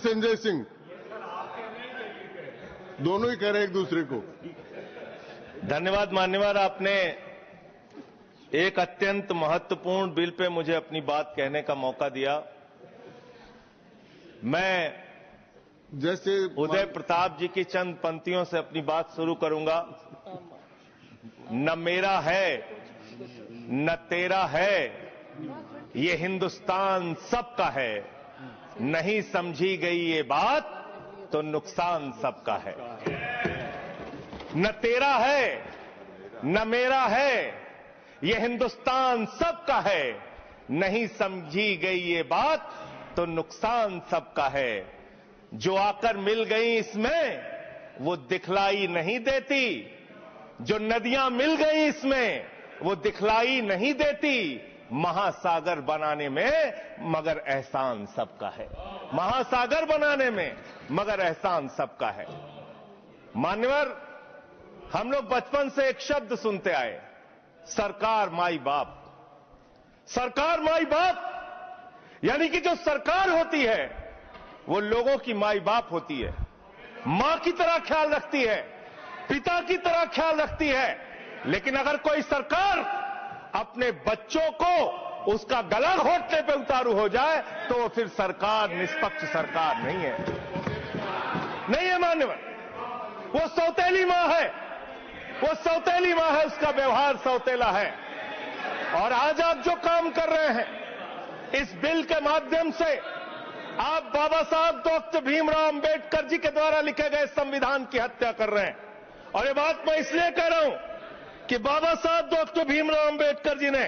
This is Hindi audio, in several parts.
संजय सिंह, दोनों ही कह रहे एक दूसरे को। धन्यवाद मान्यवर, आपने एक अत्यंत महत्वपूर्ण बिल पे मुझे अपनी बात कहने का मौका दिया। मैं जैसे उदय प्रताप जी की चंद पंक्तियों से अपनी बात शुरू करूंगा। न मेरा है न तेरा है, ये हिंदुस्तान सबका है, नहीं समझी गई ये बात तो नुकसान सबका है। न तेरा है न मेरा है, ये हिंदुस्तान सबका है, नहीं समझी गई ये बात तो नुकसान सबका है। जो आकर मिल गई इसमें वो दिखलाई नहीं देती, जो नदियां मिल गई इसमें वो दिखलाई नहीं देती, महासागर बनाने में मगर एहसान सबका है। महासागर बनाने में मगर एहसान सबका है। मान्यवर, हम लोग बचपन से एक शब्द सुनते आए, सरकार माई बाप। सरकार माई बाप यानी कि जो सरकार होती है वो लोगों की माई बाप होती है, मां की तरह ख्याल रखती है, पिता की तरह ख्याल रखती है। लेकिन अगर कोई सरकार अपने बच्चों को उसका गला घोटने पे उतारू हो जाए तो वो फिर सरकार निष्पक्ष सरकार नहीं है। नहीं है मान्यवर, वो सौतेली मां है, वो सौतेली मां है, उसका व्यवहार सौतेला है। और आज आप जो काम कर रहे हैं इस बिल के माध्यम से, आप बाबा साहब डॉक्टर भीमराव अंबेडकर जी के द्वारा लिखे गए संविधान की हत्या कर रहे हैं। और ये बात मैं इसलिए कह रहा हूं कि बाबा साहब डॉक्टर भीमराव अंबेडकर जी ने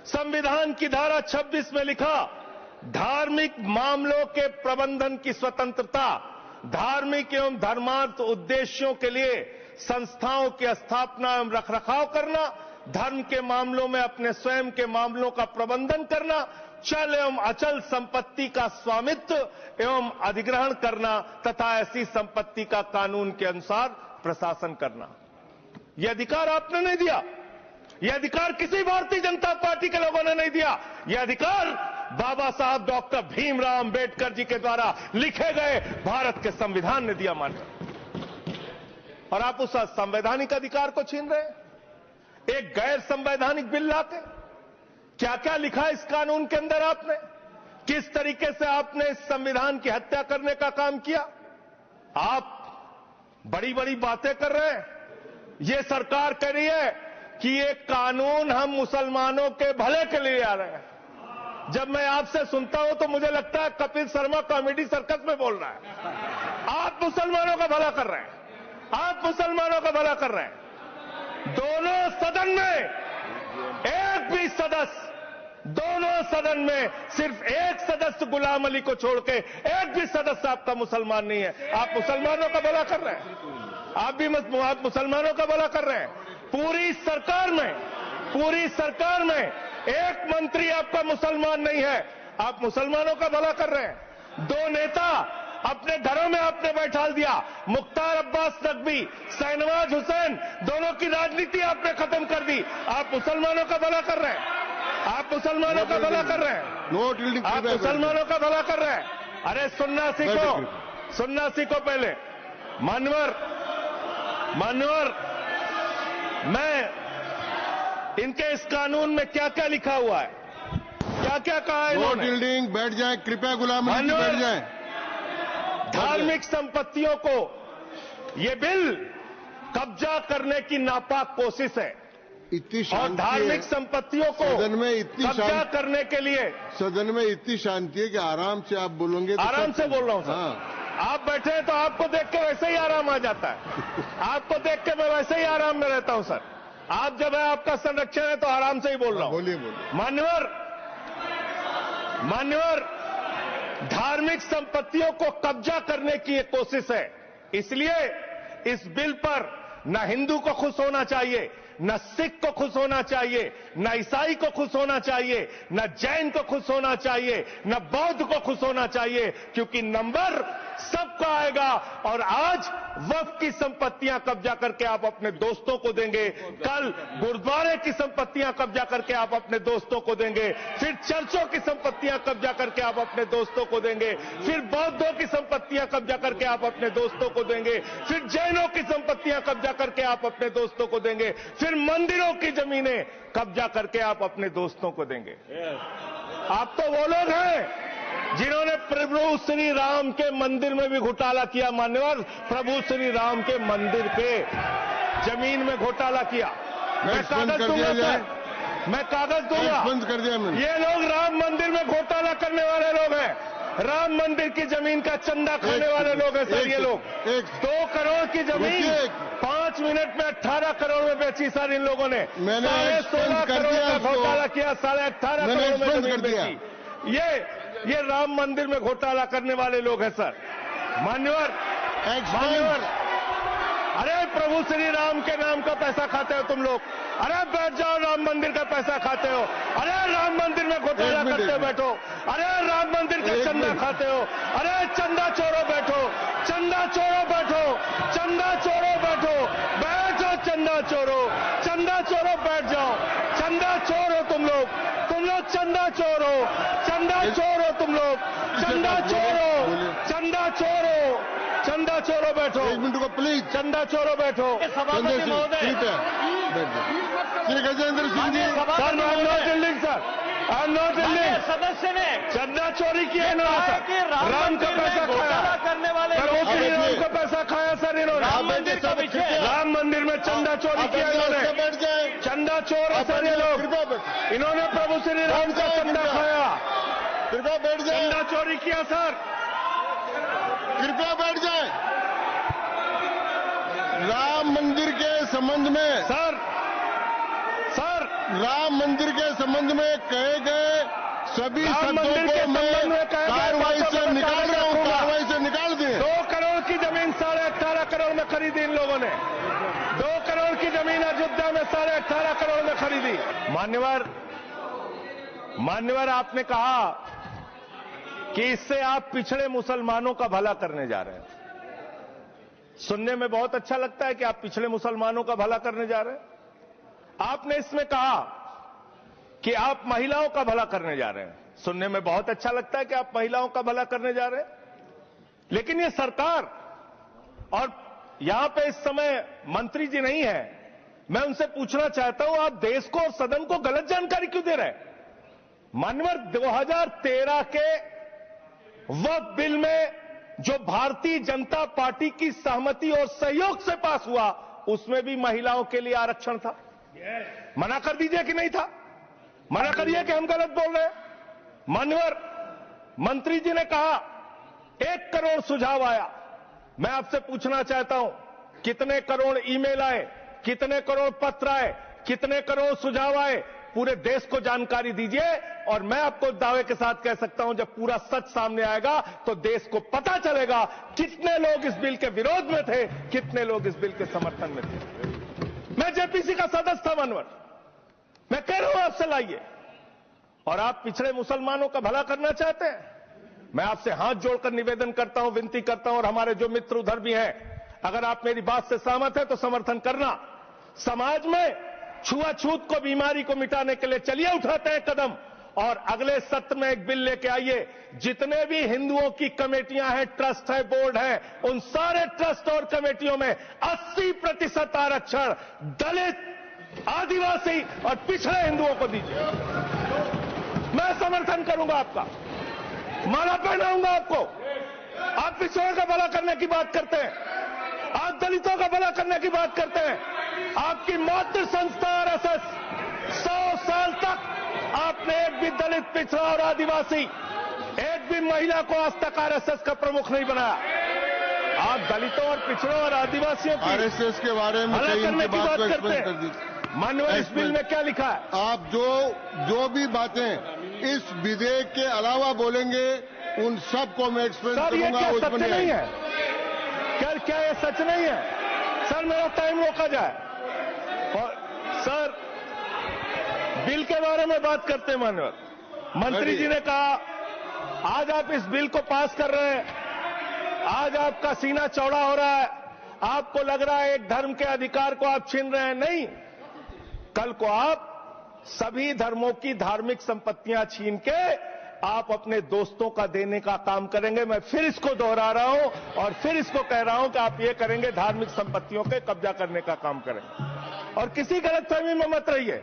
संविधान की धारा 26 में लिखा, धार्मिक मामलों के प्रबंधन की स्वतंत्रता, धार्मिक एवं धर्मार्थ उद्देश्यों के लिए संस्थाओं की स्थापना एवं रखरखाव करना, धर्म के मामलों में अपने स्वयं के मामलों का प्रबंधन करना, चल एवं अचल संपत्ति का स्वामित्व एवं अधिग्रहण करना तथा ऐसी संपत्ति का कानून के अनुसार प्रशासन करना। यह अधिकार आपने नहीं दिया, यह अधिकार किसी भारतीय जनता पार्टी के लोगों ने नहीं दिया। यह अधिकार बाबा साहब डॉक्टर भीमराव अंबेडकर जी के द्वारा लिखे गए भारत के संविधान ने दिया। मानकर और आप उस संवैधानिक अधिकार को छीन रहे हैं एक गैर संवैधानिक बिल लाके। क्या क्या लिखा इस कानून के अंदर आपने, किस तरीके से आपने इस संविधान की हत्या करने का काम किया। आप बड़ी बड़ी बातें कर रहे हैं। ये सरकार कह रही है कि ये कानून हम मुसलमानों के भले के लिए आ रहे हैं। जब मैं आपसे सुनता हूं तो मुझे लगता है कपिल शर्मा कॉमेडी सर्कस में बोल रहा है। आप मुसलमानों का भला कर रहे हैं, आप मुसलमानों का भला कर रहे हैं। दोनों सदन में एक भी सदस्य, दोनों सदन में सिर्फ एक सदस्य गुलाम अली को छोड़ के एक भी सदस्य आपका मुसलमान नहीं है। आप मुसलमानों का भला कर रहे हैं, आप मुसलमानों का भला कर रहे हैं। पूरी सरकार में एक मंत्री आपका मुसलमान नहीं है, आप मुसलमानों का भला कर रहे हैं। दो नेता अपने घरों में आपने बैठा दिया, मुख्तार अब्बास नकवी, शाहनवाज हुसैन, दोनों की राजनीति आपने खत्म कर दी। आप मुसलमानों का भला कर रहे हैं, आप मुसलमानों का भला कर रहे हैं, आप मुसलमानों का भला कर रहे हैं। अरे सुनना सीखो पहले। मान्यवर, मैं इनके इस कानून में क्या क्या लिखा हुआ है, क्या क्या कहा है इन्होंने। बैठ जाए कृपया, गुलाम अली जी बैठ जाए। धार्मिक संपत्तियों को ये बिल कब्जा करने की नापाक कोशिश है। इतनी और धार्मिक संपत्तियों को सदन में इतनी कब्जा करने के लिए सदन में इतनी शांति है कि आराम से आप बोलोगे तो आराम से बोल रहा हूं सर। हाँ। आप बैठे हैं तो आपको देख के वैसे ही आराम आ जाता है। आपको देख के मैं वैसे ही आराम में रहता हूं सर। आप जब है आपका संरक्षण है तो आराम से ही बोल रहा हूं। बोलिए। मान्यवर, धार्मिक संपत्तियों को कब्जा करने की एक कोशिश है। इसलिए इस बिल पर न हिंदू को खुश होना चाहिए, न सिख को खुश होना चाहिए, न ईसाई को खुश होना चाहिए, न जैन को खुश होना चाहिए, न बौद्ध को खुश होना चाहिए, क्योंकि नंबर सबका आएगा। और आज वक्फ की संपत्तियां कब्जा करके आप अपने दोस्तों को देंगे, कल गुरुद्वारे की संपत्तियां कब्जा करके आप अपने दोस्तों को देंगे, फिर चर्चों की संपत्तियां कब्जा करके आप अपने दोस्तों को देंगे, फिर बौद्धों की संपत्ति संपत्तियां कब्जा करके आप अपने दोस्तों को देंगे, फिर जैनों की संपत्तियां कब्जा करके आप अपने दोस्तों को देंगे, फिर मंदिरों की जमीनें कब्जा करके आप अपने दोस्तों को देंगे। आप तो वो लोग हैं जिन्होंने प्रभु श्री राम के मंदिर में भी घोटाला किया। मान्यवर, प्रभु श्री राम के मंदिर पे जमीन में घोटाला किया। मैं कागज दूंगा सर, मैं कागज दूंगा। बंद कर दिया मैंने। ये लोग राम मंदिर में घोटाला करने वाले लोग हैं, राम मंदिर की जमीन का चंदा खाने वाले लोग हैं सर। ये लोग 2 करोड़ की जमीन 5 मिनट में 18 करोड़ में बेची सर इन लोगों ने। 16.5 करोड़ का घोटाला किया, 18.5 करोड़ में जमीन बेची। ये राम मंदिर में घोटाला करने वाले लोग हैं सर। मान्यवर, अरे प्रभु श्री राम के नाम का पैसा खाते हो तुम लोग। अरे बैठ जाओ, राम मंदिर का पैसा खाते हो। अरे राम मंदिर में घोटाला करते हो, बैठो। अरे राम मंदिर का चंदा खाते हो। अरे चंदा चोरो बैठो, चंदा चोरो बैठो, चंदा चोरो बैठो, बैठो चंदा चोरो, चंदा चोरो बैठ जाओ। चंदा चोर हो तुम लोग चंदा चोर हो, चंदा चोर हो तुम लोग, चंदा चोरो, चंदा चोरो, चंदा चोरो बैठो। 1 मिनट को प्लीज। चंदा चोरो बैठो। सभापति महोदय, Shri Gajendra Singh ji. Sir, I am not dealing sir, I am not dealing. सदस्य ने चंदा चोरी किया इन्होंने कि राम का पैसा खाया करने वाले राम का पैसा खाया सर इन्होंने। राम मंदिर का विषय, राम मंदिर में चंदा चोरी किया इन्होंने। बैठ जाए। चंदा चोर है सर ये लोग। इन्होंने प्रभु श्री राम का चंदा खाया, कृपया बैठ जाए। चंदा चोरी किया सर। कृपया बैठ जाए। राम मंदिर के संबंध में सर राम मंदिर के संबंध में कहे गए सभी राम शब्दों मंदिर के को मैं संबंध में कहे गए कार्रवाई बातों से को निकाल रहा हूं। रखूंगा। कार्रवाई से निकाल दें। 2 करोड़ की जमीन 18.5 करोड़ में खरीदी इन लोगों ने। 2 करोड़ की जमीन अयोध्या में 18.5 करोड़ में खरीदी। मान्यवर, आपने कहा कि इससे आप पिछड़े मुसलमानों का भला करने जा रहे हैं। सुनने में बहुत अच्छा लगता है कि आप पिछड़े मुसलमानों का भला करने जा रहे हैं। आपने इसमें कहा कि आप महिलाओं का भला करने जा रहे हैं। सुनने में बहुत अच्छा लगता है कि आप महिलाओं का भला करने जा रहे हैं, लेकिन ये सरकार और यहां पे इस समय मंत्री जी नहीं है, मैं उनसे पूछना चाहता हूं, आप देश को और सदन को गलत जानकारी क्यों दे रहे हैं? मान्यवर, 2013 के वक्फ बिल में जो भारतीय जनता पार्टी की सहमति और सहयोग से पास हुआ, उसमें भी महिलाओं के लिए आरक्षण था। मना कर दीजिए कि नहीं था? मना करिए कि हम गलत बोल रहे हैं। मान्यवर, मंत्री जी ने कहा 1 करोड़ सुझाव आया। मैं आपसे पूछना चाहता हूं, कितने करोड़ ईमेल आए, कितने करोड़ पत्र आए, कितने करोड़ सुझाव आए? पूरे देश को जानकारी दीजिए, और मैं आपको दावे के साथ कह सकता हूं, जब पूरा सच सामने आएगा तो देश को पता चलेगा कितने लोग इस बिल के विरोध में थे, कितने लोग इस बिल के समर्थन में थे। मैं जेपीसी का सदस्य था मान्यवर, मैं कह रहा हूं आपसे लाइए। और आप पिछड़े मुसलमानों का भला करना चाहते हैं? मैं आपसे हाथ जोड़कर निवेदन करता हूं, विनती करता हूं, और हमारे जो मित्र उधर भी हैं, अगर आप मेरी बात से सहमत हैं तो समर्थन करना। समाज में छुआछूत को, बीमारी को मिटाने के लिए चलिए उठाते हैं कदम, और अगले सत्र में एक बिल लेके आइए। जितने भी हिंदुओं की कमेटियां हैं, ट्रस्ट है, बोर्ड है, उन सारे ट्रस्ट और कमेटियों में 80% आरक्षण दलित, आदिवासी और पिछड़े हिंदुओं को दीजिए। मैं समर्थन करूंगा आपका, माला पहनाऊंगा आपको। आप पिछड़ों का भला करने की बात करते हैं, आप दलितों का भला करने की बात करते हैं। आपकी मातृ संस्था आरएसएस 100 साल तक आपने एक भी दलित, पिछड़ा और आदिवासी, एक भी महिला को आज तक आरएसएस का प्रमुख नहीं बनाया। आप दलितों और पिछड़ों और आदिवासियों की आरएसएस के बारे में भला करने की बात करते कर हैं। दीजिए। माननीय, इस बिल में क्या लिखा है? आप जो भी बातें इस विधेयक के अलावा बोलेंगे, उन सबको मैं एक्सप्लेन सर, ये करूंगा। क्या उसमें सच नहीं है? क्या ये सच नहीं है? सर, मेरा टाइम रोका जाए। और सर, बिल के बारे में बात करते हैं माननीय। मंत्री जी ने कहा आज आप इस बिल को पास कर रहे हैं, आज आपका सीना चौड़ा हो रहा है, आपको लग रहा है एक धर्म के अधिकार को आप छीन रहे हैं। नहीं, कल को आप सभी धर्मों की धार्मिक संपत्तियां छीन के आप अपने दोस्तों का देने का काम करेंगे। मैं फिर इसको दोहरा रहा हूं और फिर इसको कह रहा हूं कि आप ये करेंगे, धार्मिक संपत्तियों के कब्जा करने का काम करेंगे। और किसी गलतफहमी में मत रहिए।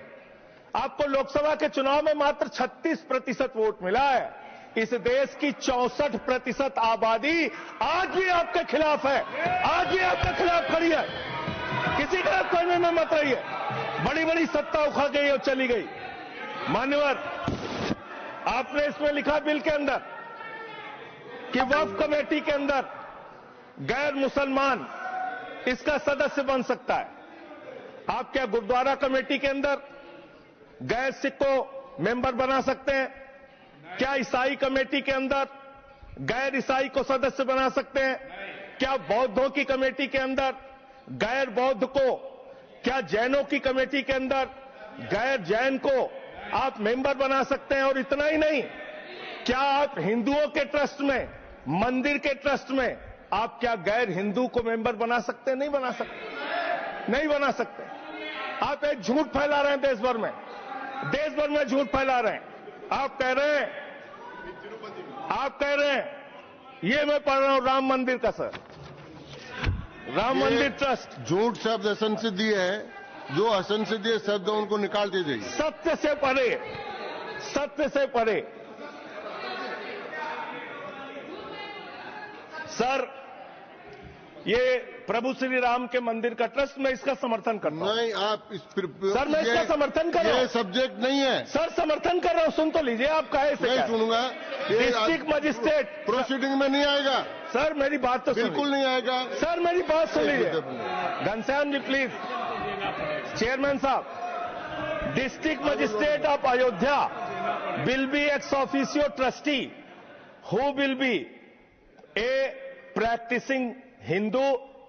आपको लोकसभा के चुनाव में मात्र 36% वोट मिला है। इस देश की 64% आबादी आज भी आपके खिलाफ है, आज भी आपके खिलाफ खड़ी है। किसी गलतफहमी में मत रहिए। बड़ी बड़ी सत्ता उखड़ गई और चली गई। मान्यवर, आपने इसमें लिखा बिल के अंदर कि वक्फ कमेटी के अंदर गैर मुसलमान इसका सदस्य बन सकता है। आप क्या गुरुद्वारा कमेटी के अंदर गैर सिख को मेंबर बना सकते हैं? क्या ईसाई कमेटी के अंदर गैर ईसाई को सदस्य बना सकते हैं? क्या बौद्धों की कमेटी के अंदर गैर बौद्ध को, क्या जैनों की कमेटी के अंदर गैर जैन को आप मेंबर बना सकते हैं? और इतना ही नहीं, क्या आप हिंदुओं के ट्रस्ट में, मंदिर के ट्रस्ट में आप क्या गैर हिंदू को मेंबर बना सकते हैं? नहीं बना सकते, नहीं बना सकते। आप एक झूठ फैला रहे हैं देश भर में, देश भर में झूठ फैला रहे हैं। आप कह रहे हैं ये मैं पढ़ रहा हूं राम मंदिर का, सर, राम मंदिर ट्रस्ट। झूठ शब्द असंसिद्धि है, जो असंसिद्धि शब्द उनको निकाल दीजिए। सत्य से परे, सत्य से परे। सर, ये प्रभु श्री राम के मंदिर का ट्रस्ट, मैं इसका समर्थन करता हूं। नहीं, आप सर, मैं इसका समर्थन कर रहा हूं। ये सब्जेक्ट नहीं है सर, समर्थन कर रहा हूं। सुन तो लीजिए, आप कहे से नहीं सुनूंगा। डिस्ट्रिक्ट मजिस्ट्रेट प्रोसीडिंग में नहीं आएगा। सर, मेरी बात तो बिल्कुल नहीं आएगा। सर, मेरी बात सुन लीजिए। घनश्याम जी प्लीज। चेयरमैन साहब, district magistrate of Ayodhya will be ex officio trustee who will be a practicing Hindu.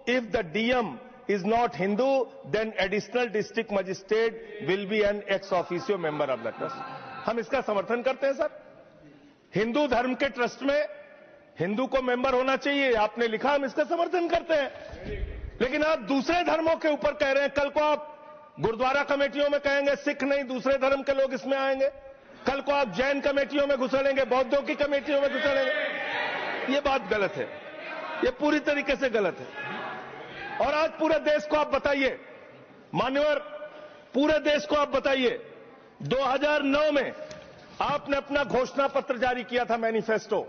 If the DM is not Hindu, then additional district magistrate will be an ex officio member of the trust. हम इसका समर्थन करते हैं सर। हिंदू धर्म के ट्रस्ट में हिंदू को मेंबर होना चाहिए, आपने लिखा, हम इसका समर्थन करते हैं। लेकिन आप दूसरे धर्मों के ऊपर कह रहे हैं। कल को आप गुरुद्वारा कमेटियों में कहेंगे सिख नहीं, दूसरे धर्म के लोग इसमें आएंगे। कल को आप जैन कमेटियों में घुसेड़ेंगे, बौद्धों की कमेटियों में घुसेड़ेंगे। ये बात गलत है, ये पूरी तरीके से गलत है। और आज पूरे देश को आप बताइए, मान्यवर, पूरे देश को आप बताइए, 2009 में आपने अपना घोषणा पत्र जारी किया था, मैनिफेस्टो।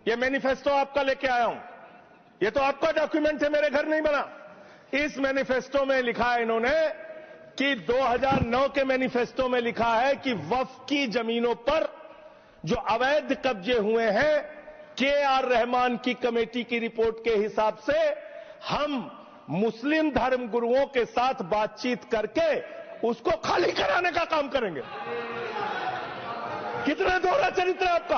ये मैनिफेस्टो आपका लेके आया हूं, ये तो आपका डॉक्यूमेंट है, मेरे घर नहीं बना। इस मैनिफेस्टो में लिखा है इन्होंने कि 2009 के मैनिफेस्टो में लिखा है कि वक्फ की जमीनों पर जो अवैध कब्जे हुए हैं, के.आर. रहमान की कमेटी की रिपोर्ट के हिसाब से हम मुस्लिम धर्म गुरुओं के साथ बातचीत करके उसको खाली कराने का काम करेंगे। कितना दोहरा चरित्र है आपका।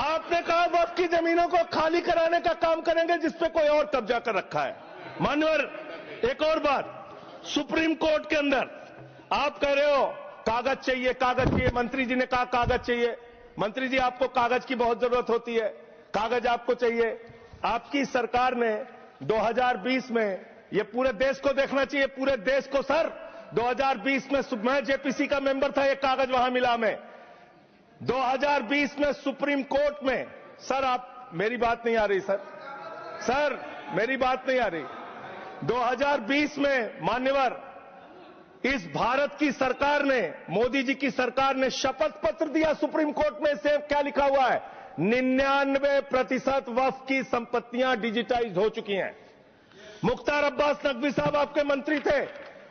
आपने कहा वक्फ की जमीनों को खाली कराने का काम करेंगे जिस पे कोई और कब्जा कर रखा है। मान्यवर, एक और बात, सुप्रीम कोर्ट के अंदर आप कह रहे हो कागज चाहिए, कागज चाहिए। मंत्री जी ने कहा कागज चाहिए। मंत्री जी, आपको कागज की बहुत जरूरत होती है, कागज आपको चाहिए। आपकी सरकार ने 2020 में, ये पूरे देश को देखना चाहिए, पूरे देश को सर, 2020 में मैं जेपीसी का मेंबर था, एक कागज वहां मिला हमें। 2020 में सुप्रीम कोर्ट में, सर आप, मेरी बात नहीं आ रही सर, सर मेरी बात नहीं आ रही। 2020 में मान्यवर, इस भारत की सरकार ने, मोदी जी की सरकार ने शपथ पत्र दिया सुप्रीम कोर्ट में। से क्या लिखा हुआ है? 99% वक्फ की संपत्तियां डिजिटाइज हो चुकी हैं। मुख्तार अब्बास नकवी साहब आपके मंत्री थे,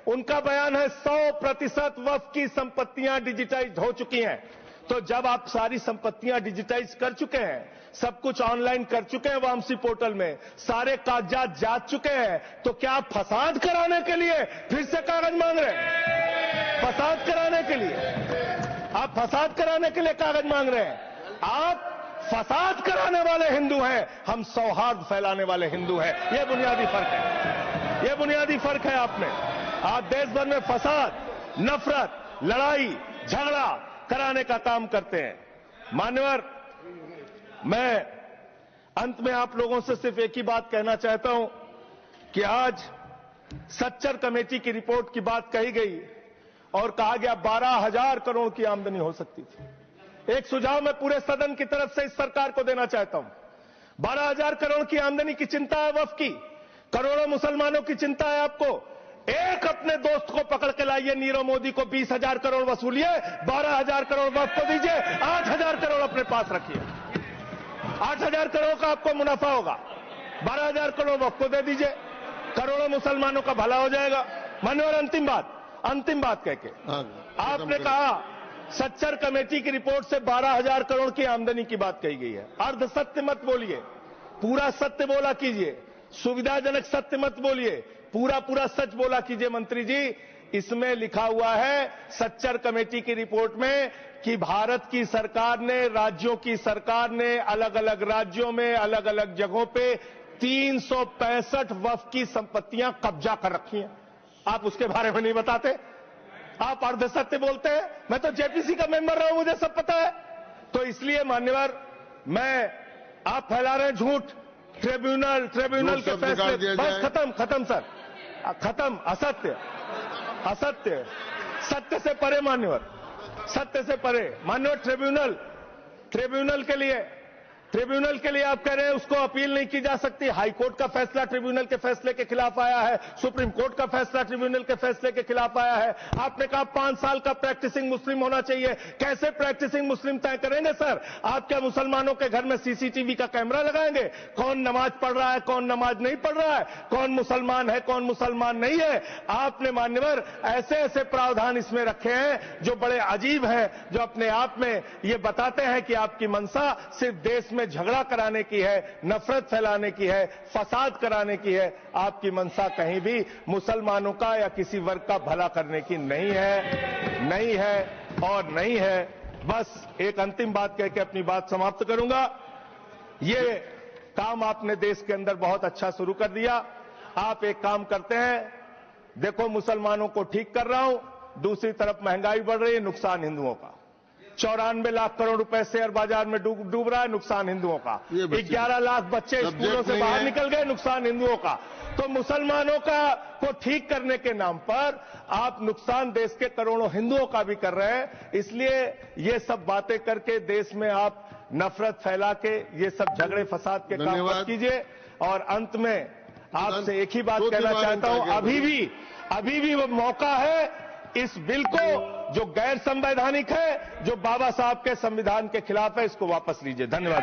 उनका बयान है 100% वक्फ की संपत्तियां डिजिटाइज हो चुकी हैं। तो जब आप सारी संपत्तियां डिजिटाइज कर चुके हैं, सब कुछ ऑनलाइन कर चुके हैं वामसी पोर्टल में, सारे कागजात जांच चुके हैं, तो क्या आप फसाद कराने के लिए फिर से कागज मांग रहे हैं? फसाद कराने के लिए, आप फसाद कराने के लिए कागज मांग रहे हैं। आप फसाद कराने वाले हिंदू हैं, हम सौहार्द फैलाने वाले हिंदू हैं। यह बुनियादी फर्क है, यह बुनियादी फर्क है। आप देश भर में फसाद, नफरत, लड़ाई, झगड़ा कराने का काम करते हैं। मान्यवर, मैं अंत में आप लोगों से सिर्फ एक ही बात कहना चाहता हूं कि आज सच्चर कमेटी की रिपोर्ट की बात कही गई और कहा गया 12,000 करोड़ की आमदनी हो सकती थी। एक सुझाव मैं पूरे सदन की तरफ से इस सरकार को देना चाहता हूं। 12,000 करोड़ की आमदनी की चिंता है वक्फ की, करोड़ों मुसलमानों की चिंता है आपको। एक अपने दोस्त को पकड़ के लाइए, नीरव मोदी को 20,000 करोड़ वसूलिए, 12,000 करोड़ वक्फ को दीजिए, 8,000 करोड़ अपने पास रखिए। 8,000 करोड़ का आपको मुनाफा होगा, 12,000 करोड़ वक्फ को दे दीजिए, करोड़ों मुसलमानों का भला हो जाएगा। मान्यवर अंतिम बात कह के आपने कहा सच्चर कमेटी की रिपोर्ट से 12,000 करोड़ की आमदनी की बात कही गई है। अर्ध सत्य मत बोलिए, पूरा सत्य बोला कीजिए, सुविधाजनक सत्य मत बोलिए, पूरा सच बोला कीजिए। मंत्री जी, इसमें लिखा हुआ है सच्चर कमेटी की रिपोर्ट में कि भारत की सरकार ने, राज्यों की सरकार ने अलग अलग राज्यों में अलग अलग जगहों पे 365 वक्फ की संपत्तियां कब्जा कर रखी हैं। आप उसके बारे में नहीं बताते, आप अर्ध सत्य बोलते हैं। मैं तो जेपीसी का मेंबर रहा हूं, मुझे सब पता है। तो इसलिए मान्यवर, आप फैला रहे हैं झूठ, ट्रिब्यूनल के फैसले, बस खत्म सर, खत्म। असत्य, सत्य से परे मान्यवर, सत्य से परे मान्यवर। ट्रिब्यूनल के लिए आप कह रहे हैं उसको अपील नहीं की जा सकती। हाई कोर्ट का फैसला ट्रिब्यूनल के फैसले के खिलाफ आया है, सुप्रीम कोर्ट का फैसला ट्रिब्यूनल के फैसले के खिलाफ आया है। आपने कहा 5 साल का प्रैक्टिसिंग मुस्लिम होना चाहिए। कैसे प्रैक्टिसिंग मुस्लिम तय करेंगे सर? आप क्या मुसलमानों के घर में सीसीटीवी का कैमरा लगाएंगे? कौन नमाज पढ़ रहा है, कौन नमाज नहीं पढ़ रहा है, कौन मुसलमान है, कौन मुसलमान नहीं है? आपने मान्यवर ऐसे प्रावधान इसमें रखे हैं जो बड़े अजीब हैं, जो अपने आप में ये बताते हैं कि आपकी मंशा सिर्फ देश में झगड़ा कराने की है, नफरत फैलाने की है, फसाद कराने की है। आपकी मंशा कहीं भी मुसलमानों का या किसी वर्ग का भला करने की नहीं है। बस एक अंतिम बात कह के अपनी बात समाप्त करूंगा। ये काम आपने देश के अंदर बहुत अच्छा शुरू कर दिया। आप एक काम करते हैं, देखो मुसलमानों को ठीक कर रहा हूं, दूसरी तरफ महंगाई बढ़ रही है, नुकसान हिंदुओं का। 94 लाख करोड़ रुपए शेयर बाजार में डूब रहा है, नुकसान हिंदुओं का। 11 लाख बच्चे स्कूलों से बाहर निकल गए, नुकसान हिंदुओं का। तो मुसलमानों को ठीक करने के नाम पर आप नुकसान देश के करोड़ों हिंदुओं का भी कर रहे हैं। इसलिए ये सब बातें करके देश में आप नफरत फैला के ये सब झगड़े फसाद के काम मत कीजिए। और अंत में आपसे एक ही बात कहना चाहता हूं, अभी भी वो मौका है इस बिल को जो गैर संवैधानिक है, जो बाबा साहब के संविधान के खिलाफ है, इसको वापस लीजिए। धन्यवाद।